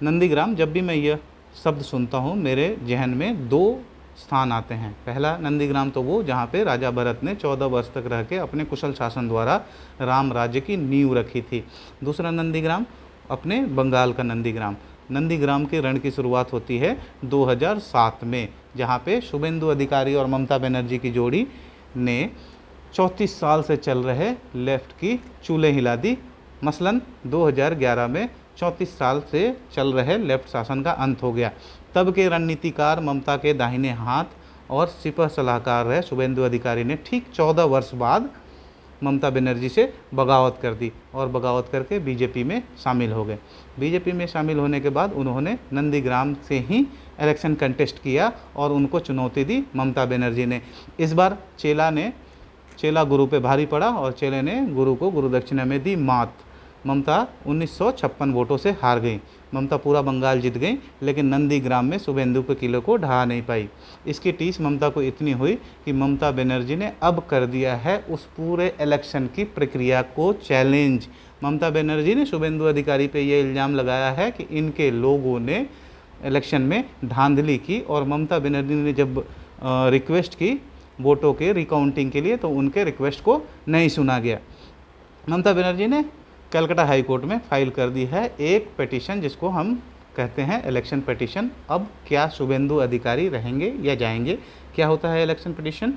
नंदीग्राम, जब भी मैं यह शब्द सुनता हूँ मेरे जहन में दो स्थान आते हैं। पहला नंदीग्राम तो वो जहाँ पे राजा भरत ने 14 वर्ष तक रह के अपने कुशल शासन द्वारा राम राज्य की नींव रखी थी। दूसरा नंदीग्राम अपने बंगाल का नंदीग्राम। नंदीग्राम के रण की शुरुआत होती है 2007 में, जहाँ पे शुभेंदु अधिकारी और ममता बनर्जी की जोड़ी ने 34 साल से चल रहे लेफ्ट की चूल्हे हिला दी। मसलन 2011 में 34 साल से चल रहे लेफ्ट शासन का अंत हो गया। तब के रणनीतिकार ममता के दाहिने हाथ और सिपह सलाहकार रहे शुभेंदु अधिकारी ने ठीक 14 वर्ष बाद ममता बनर्जी से बगावत कर दी और बगावत करके बीजेपी में शामिल हो गए। बीजेपी में शामिल होने के बाद उन्होंने नंदीग्राम से ही इलेक्शन कंटेस्ट किया और उनको चुनौती दी ममता बनर्जी ने। इस बार चेला गुरु पे भारी पड़ा और चेले ने गुरु को गुरु दक्षिणा में दी मात। ममता 1956 वोटों से हार गई। ममता पूरा बंगाल जीत गई, लेकिन नंदीग्राम में शुभेंदु के किले को ढहा नहीं पाई। इसकी टीस ममता को इतनी हुई कि ममता बनर्जी ने अब कर दिया है उस पूरे इलेक्शन की प्रक्रिया को चैलेंज। ममता बनर्जी ने शुभेंदु अधिकारी पे ये इल्ज़ाम लगाया है कि इनके लोगों ने इलेक्शन में धांधली की और ममता बनर्जी ने जब रिक्वेस्ट की वोटों के रिकाउंटिंग के लिए तो उनके रिक्वेस्ट को नहीं सुना गया। ममता बनर्जी ने कलकत्ता हाई कोर्ट में फाइल कर दी है एक पिटीशन, जिसको हम कहते हैं इलेक्शन पिटीशन। अब क्या शुभेंदु अधिकारी रहेंगे या जाएंगे? क्या होता है इलेक्शन पिटीशन,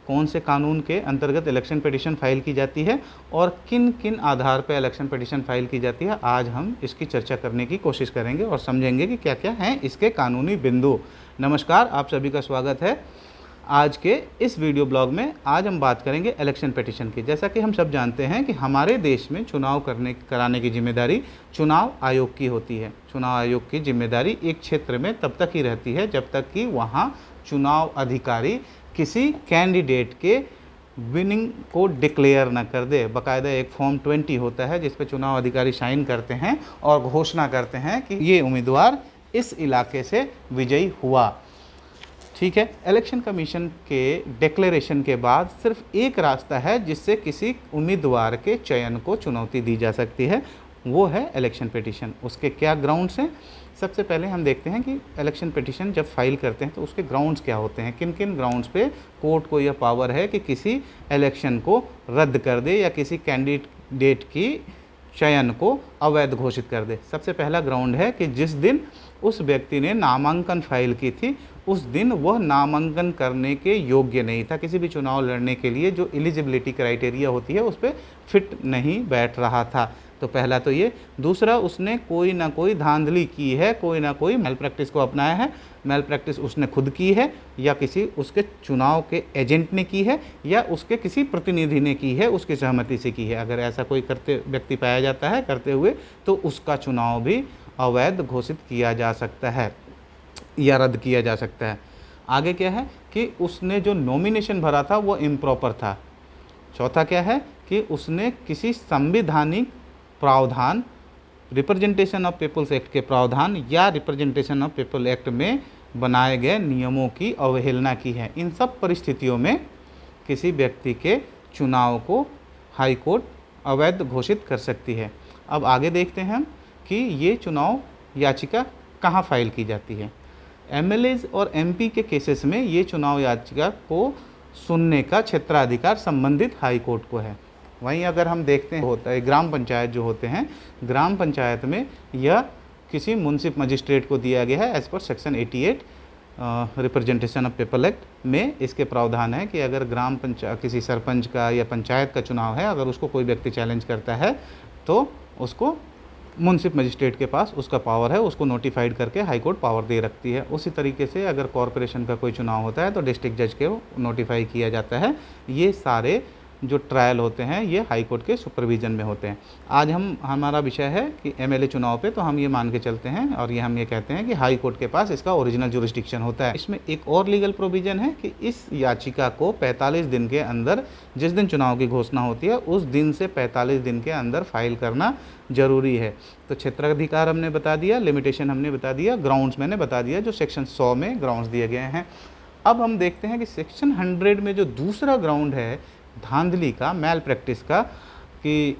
कौन से कानून के अंतर्गत इलेक्शन पिटीशन फाइल की जाती है और किन किन आधार पर इलेक्शन पिटीशन फाइल की जाती है, आज हम इसकी चर्चा करने की कोशिश करेंगे और समझेंगे कि क्या क्या हैं इसके कानूनी बिंदु। नमस्कार, आप सभी का स्वागत है आज के इस वीडियो ब्लॉग में। आज हम बात करेंगे इलेक्शन पिटीशन की। जैसा कि हम सब जानते हैं कि हमारे देश में चुनाव कराने की जिम्मेदारी चुनाव आयोग की होती है। चुनाव आयोग की जिम्मेदारी एक क्षेत्र में तब तक ही रहती है जब तक कि वहाँ चुनाव अधिकारी किसी कैंडिडेट के विनिंग को डिक्लेयर न कर दे। बाकायदा एक फॉर्म 20 होता है जिस पे चुनाव अधिकारी साइन करते हैं और घोषणा करते हैं कि ये उम्मीदवार इस इलाके से विजयी हुआ। ठीक है, इलेक्शन कमीशन के डिक्लेरेशन के बाद सिर्फ एक रास्ता है जिससे किसी उम्मीदवार के चयन को चुनौती दी जा सकती है, वो है इलेक्शन पिटीशन। उसके क्या ग्राउंड्स हैं? सबसे पहले हम देखते हैं कि इलेक्शन पिटीशन जब फाइल करते हैं तो उसके ग्राउंड्स क्या होते हैं, किन किन ग्राउंड्स पे कोर्ट को यह पावर है कि किसी इलेक्शन को रद्द कर दे या किसी कैंडिडेट की चयन को अवैध घोषित कर दे। सबसे पहला ग्राउंड है कि जिस दिन उस व्यक्ति ने नामांकन फाइल की थी उस दिन वह नामांकन करने के योग्य नहीं था, किसी भी चुनाव लड़ने के लिए जो एलिजिबिलिटी क्राइटेरिया होती है उस पर फिट नहीं बैठ रहा था। तो पहला तो ये। दूसरा, उसने कोई ना कोई धांधली की है, कोई ना कोई मेल प्रैक्टिस को अपनाया है। मेल प्रैक्टिस उसने खुद की है या किसी उसके चुनाव के एजेंट ने की है या उसके किसी प्रतिनिधि ने की है, उसकी सहमति से की है। अगर ऐसा कोई व्यक्ति पाया जाता है करते हुए तो उसका चुनाव भी अवैध घोषित किया जा सकता है या रद्द किया जा सकता है। आगे क्या है कि उसने जो नॉमिनेशन भरा था वो इम्प्रॉपर था। चौथा क्या है कि उसने किसी संवैधानिक प्रावधान, रिप्रेजेंटेशन ऑफ पीपल्स एक्ट के प्रावधान या रिप्रेजेंटेशन ऑफ पीपल एक्ट में बनाए गए नियमों की अवहेलना की है। इन सब परिस्थितियों में किसी व्यक्ति के चुनाव को हाई कोर्ट अवैध घोषित कर सकती है। अब आगे देखते हैं हम कि ये चुनाव याचिका कहाँ फाइल की जाती है। एमएलएज और एमपी के केसेस में ये चुनाव याचिका को सुनने का क्षेत्राधिकार संबंधित हाई कोर्ट को है। वहीं अगर हम देखते हैं होता है ग्राम पंचायत जो होते हैं, ग्राम पंचायत में यह किसी मुंसिफ मजिस्ट्रेट को दिया गया है एज पर section 88 representation of people act में। इसके प्रावधान है कि अगर ग्राम पंचायत किसी सरपंच का या पंचायत का चुनाव है, अगर उसको कोई व्यक्ति चैलेंज करता है तो उसको मुंसिफ मजिस्ट्रेट के पास उसका पावर है, उसको नोटिफाइड करके हाई कोर्ट पावर दे रखती है। उसी तरीके से अगर कॉरपोरेशन का कोई चुनाव होता है तो डिस्ट्रिक्ट जज के नोटिफाई किया जाता है। ये सारे जो ट्रायल होते हैं ये हाई कोर्ट के सुपरविजन में होते हैं। आज हमारा विषय है कि एमएलए चुनाव पे, तो हम ये मान के चलते हैं और हम ये कहते हैं कि हाई कोर्ट के पास इसका ओरिजिनल जुरिस्डिक्शन होता है। इसमें एक और लीगल प्रोविजन है कि इस याचिका को 45 दिन के अंदर, जिस दिन चुनाव की घोषणा होती है उस दिन से 45 दिन के अंदर फाइल करना जरूरी है। तो क्षेत्राधिकार हमने बता दिया, लिमिटेशन हमने बता दिया, ग्राउंड्स मैंने बता दिया जो सेक्शन 100 में ग्राउंड्स दिए गए हैं। अब हम देखते हैं कि सेक्शन 100 में जो दूसरा ग्राउंड है धांधली का, मैल प्रैक्टिस का, कि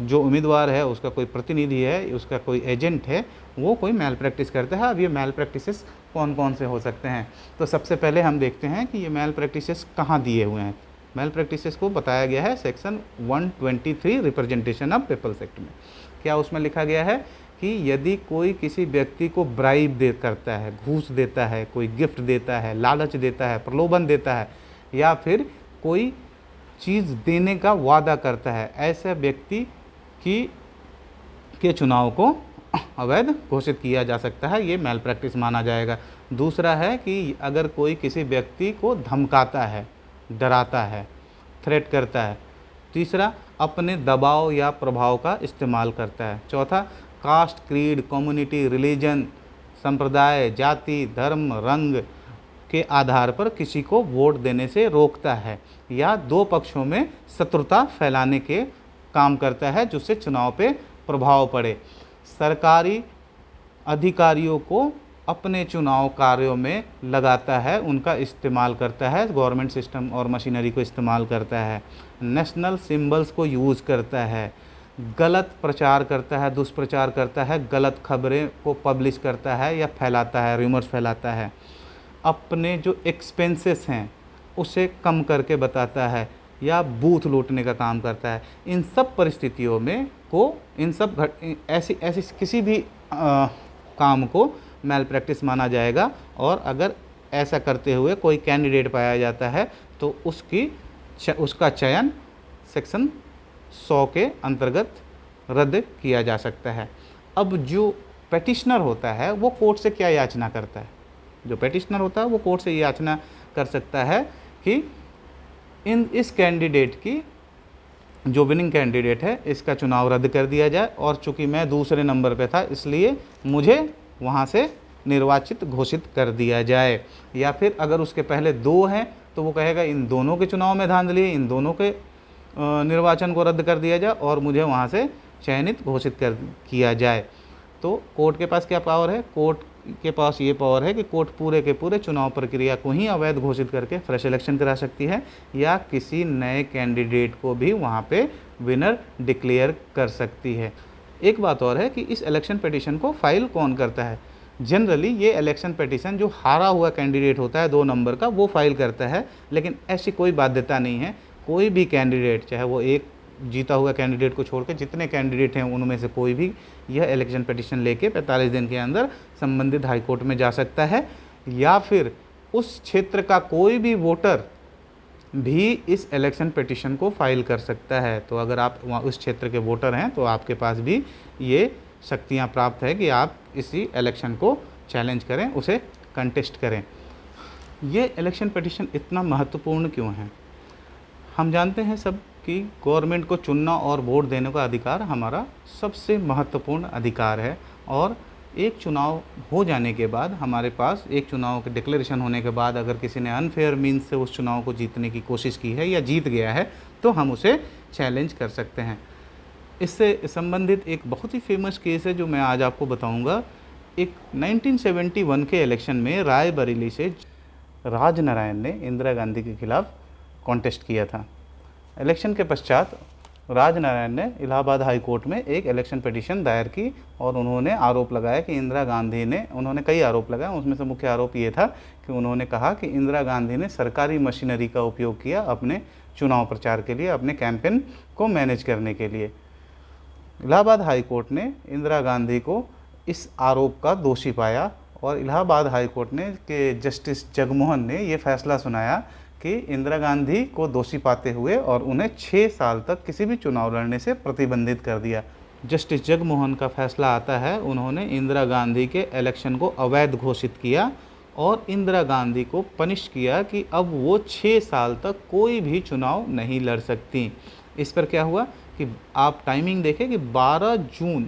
जो उम्मीदवार है उसका कोई प्रतिनिधि है, उसका कोई एजेंट है, वो कोई मैल प्रैक्टिस करता है। अब ये मैल प्रैक्टिसेस कौन कौन से हो सकते हैं, तो सबसे पहले हम देखते हैं कि ये मैल प्रैक्टिसेस कहाँ दिए हुए हैं। मैल प्रैक्टिसेस को बताया गया है section 123 representation of people's act में। क्या उसमें लिखा गया है कि यदि कोई किसी व्यक्ति को ब्राइब दे करता है, घूस देता है, कोई गिफ्ट देता है, लालच देता है, प्रलोभन देता है, या फिर कोई चीज़ देने का वादा करता है, ऐसे व्यक्ति के चुनाव को अवैध घोषित किया जा सकता है, ये मैल प्रैक्टिस माना जाएगा। दूसरा है कि अगर कोई किसी व्यक्ति को धमकाता है, डराता है, थ्रेट करता है। तीसरा, अपने दबाव या प्रभाव का इस्तेमाल करता है। चौथा, कास्ट, क्रीड, कम्युनिटी, रिलीजन, संप्रदाय, जाति, धर्म, रंग के आधार पर किसी को वोट देने से रोकता है या दो पक्षों में शत्रुता फैलाने के काम करता है जिससे चुनाव पे प्रभाव पड़े। सरकारी अधिकारियों को अपने चुनाव कार्यों में लगाता है, उनका इस्तेमाल करता है, गवर्नमेंट सिस्टम और मशीनरी को इस्तेमाल करता है, नेशनल सिंबल्स को यूज़ करता है, गलत प्रचार करता है, दुष्प्रचार करता है, गलत खबरें को पब्लिश करता है या फैलाता है, रूमर्स फैलाता है, अपने जो एक्सपेंसेस हैं उसे कम करके बताता है या बूथ लूटने का काम करता है। इन सब परिस्थितियों में ऐसी किसी भी काम को मैल प्रैक्टिस माना जाएगा, और अगर ऐसा करते हुए कोई कैंडिडेट पाया जाता है तो उसका चयन सेक्शन 100 के अंतर्गत रद्द किया जा सकता है। अब जो पेटिशनर होता है वो कोर्ट से क्या याचना करता है? जो पेटिशनर होता है वो कोर्ट से याचना कर सकता है कि इस कैंडिडेट की, जो विनिंग कैंडिडेट है, इसका चुनाव रद्द कर दिया जाए, और चूंकि मैं दूसरे नंबर पे था इसलिए मुझे वहाँ से निर्वाचित घोषित कर दिया जाए। या फिर अगर उसके पहले दो हैं तो वो कहेगा इन दोनों के चुनाव में धांधली है, इन दोनों के निर्वाचन को रद्द कर दिया जाए और मुझे वहाँ से चयनित घोषित किया जाए। तो कोर्ट के पास क्या पावर है? कोर्ट के पास ये पावर है कि कोर्ट पूरे के पूरे चुनाव प्रक्रिया को ही अवैध घोषित करके फ्रेश इलेक्शन करा सकती है, या किसी नए कैंडिडेट को भी वहाँ पे विनर डिक्लेयर कर सकती है। एक बात और है कि इस इलेक्शन पिटीशन को फाइल कौन करता है? जनरली ये इलेक्शन पिटीशन जो हारा हुआ कैंडिडेट होता है 2 नंबर का, वो फाइल करता है, लेकिन ऐसी कोई बाध्यता नहीं है। कोई भी कैंडिडेट, चाहे वो एक जीता हुआ कैंडिडेट को छोड़कर जितने कैंडिडेट हैं उनमें से कोई भी यह इलेक्शन पिटीशन लेके 45 दिन के अंदर संबंधित हाई कोर्ट में जा सकता है, या फिर उस क्षेत्र का कोई भी वोटर भी इस इलेक्शन पिटीशन को फाइल कर सकता है। तो अगर आप वहाँ उस क्षेत्र के वोटर हैं तो आपके पास भी ये शक्तियाँ प्राप्त है कि आप इसी इलेक्शन को चैलेंज करें, उसे कंटेस्ट करें। ये इलेक्शन पिटीशन इतना महत्वपूर्ण क्यों है? हम जानते हैं सब कि गवर्नमेंट को चुनना और वोट देने का अधिकार हमारा सबसे महत्वपूर्ण अधिकार है, और एक चुनाव हो जाने के बाद हमारे पास, एक चुनाव के डिक्लेरेशन होने के बाद अगर किसी ने अनफेयर मीन्स से उस चुनाव को जीतने की कोशिश की है या जीत गया है तो हम उसे चैलेंज कर सकते हैं। इससे संबंधित एक बहुत ही फेमस केस है जो मैं आज आपको बताऊंगा। एक 1971 के इलेक्शन में रायबरेली से राजनारायण ने इंदिरा गांधी के खिलाफ कॉन्टेस्ट किया था। इलेक्शन के पश्चात राजनारायण ने इलाहाबाद हाई कोर्ट में एक इलेक्शन पिटीशन दायर की और उन्होंने आरोप लगाया कि इंदिरा गांधी ने, उन्होंने कई आरोप लगाए, उसमें से मुख्य आरोप ये था कि उन्होंने कहा कि इंदिरा गांधी ने सरकारी मशीनरी का उपयोग किया अपने चुनाव प्रचार के लिए, अपने कैंपेन को मैनेज करने के लिए। इलाहाबाद हाई कोर्ट ने इंदिरा गांधी को इस आरोप का दोषी पाया और इलाहाबाद हाई कोर्ट ने के जस्टिस जगमोहन ने ये फैसला सुनाया कि इंदिरा गांधी को दोषी पाते हुए और उन्हें 6 साल तक किसी भी चुनाव लड़ने से प्रतिबंधित कर दिया। जस्टिस जगमोहन का फैसला आता है, उन्होंने इंदिरा गांधी के इलेक्शन को अवैध घोषित किया और इंदिरा गांधी को पनिश किया कि अब वो 6 साल तक कोई भी चुनाव नहीं लड़ सकती। इस पर क्या हुआ कि आप टाइमिंग देखें कि 12 जून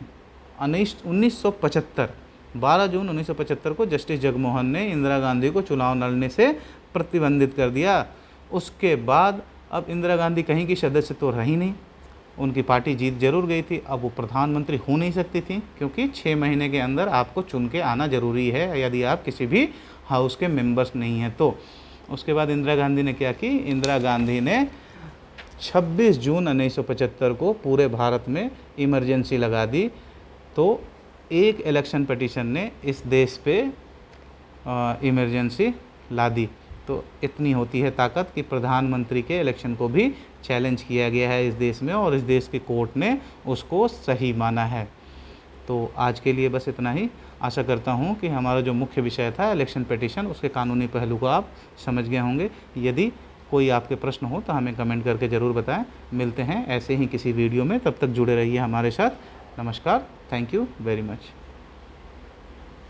1975 को जस्टिस जगमोहन ने इंदिरा गांधी को चुनाव लड़ने से प्रतिबंधित कर दिया। उसके बाद अब इंदिरा गांधी कहीं की सदस्य तो रही नहीं, उनकी पार्टी जीत जरूर गई थी, अब वो प्रधानमंत्री हो नहीं सकती थी क्योंकि 6 महीने के अंदर आपको चुन के आना ज़रूरी है यदि आप किसी भी हाउस के मेंबर्स नहीं हैं तो। उसके बाद इंदिरा गांधी ने क्या की, इंदिरा गांधी ने 26 जून 1975 को पूरे भारत में इमरजेंसी लगा दी। तो एक इलेक्शन पिटीशन ने इस देश पे इमरजेंसी ला दी। तो इतनी होती है ताकत कि प्रधानमंत्री के इलेक्शन को भी चैलेंज किया गया है इस देश में, और इस देश की कोर्ट ने उसको सही माना है। तो आज के लिए बस इतना ही। आशा करता हूँ कि हमारा जो मुख्य विषय था इलेक्शन पिटीशन, उसके कानूनी पहलू को आप समझ गए होंगे। यदि कोई आपके प्रश्न हो तो हमें कमेंट करके ज़रूर बताएं। मिलते हैं ऐसे ही किसी वीडियो में, तब तक जुड़े रहिए हमारे साथ। नमस्कार, थैंक यू वेरी मच।